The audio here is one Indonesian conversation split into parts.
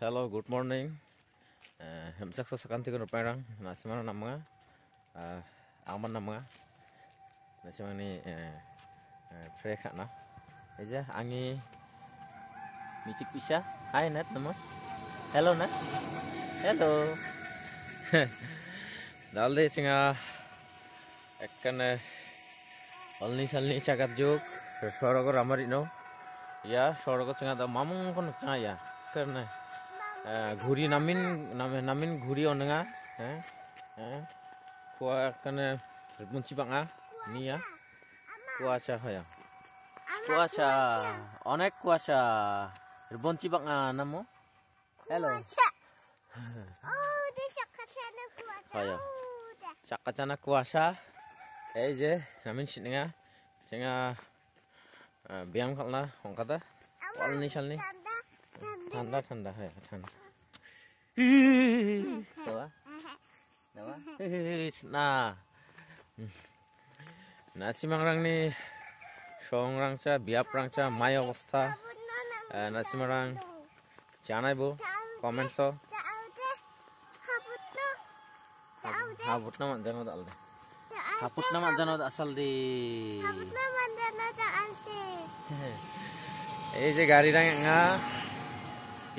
Hello, good morning. Hemsak sekanti kan ruparang. Nasi mana nama? Aman nama. Nasi mana ni? Fresh na. Aja, angi. Micik pisah. Hai Nat nama. Hello Nat. Hello. Dalde singa. Ekkan. Alni salni cakat juk. Sorogo ramari no. Ya, sorogo singa da mamung kon canga ya. Karena. Guri namin guri onenga, kuah kena bunci banga, ni ya, kuasa ya, kuasa, onek kuasa, bunci banga namo, hello, ya, sakacana kuasa, je, namin singa, singa, biang kalna, orang kata, wal ni sal ni. Tanda ya tanda. Tawa. Tawa. Nah. Nasi mangrang ni songrang cha biap rang cha mai অবস্থা. Nasi mangrang janai bu comment so. Habut na man jano dal de. Habut na man jano asal di. Habut na man jano dal de. এই যে গাড়ি রাঙা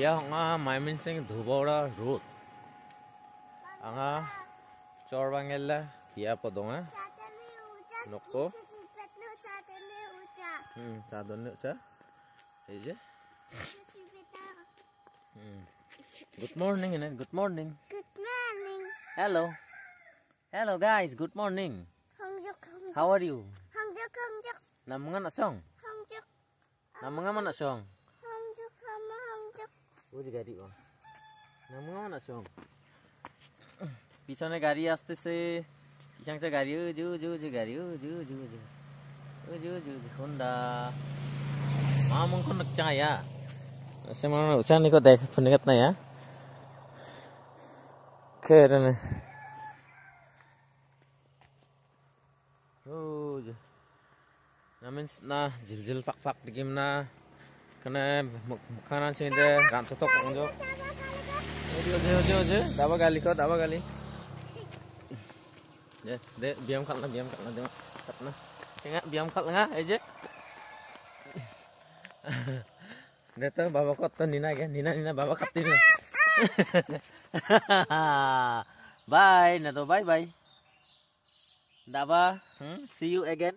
ya nga maimin sing dhubora road anga chorbangella ya podonga nokko chadonne cha ei je good morning good morning hello guys, good morning. How are you? Namungan asong namungan mana asong গাড়ি নামা না সং পিছনে গাড়ি আসতেছে পিছনে গাড়ি গাড়ি হোন্ডা মামুং কোন চায়া semana usaha ni ko dek pendekat na ya keren namin na jil pak digim na kena makanan sini deh kan cocok ngonjok ojo daba kali ya deh biam kat na singa biam kat nga aja deh tuh bawa kot tuh nina bawa kat ini bye nato bye daba see you again.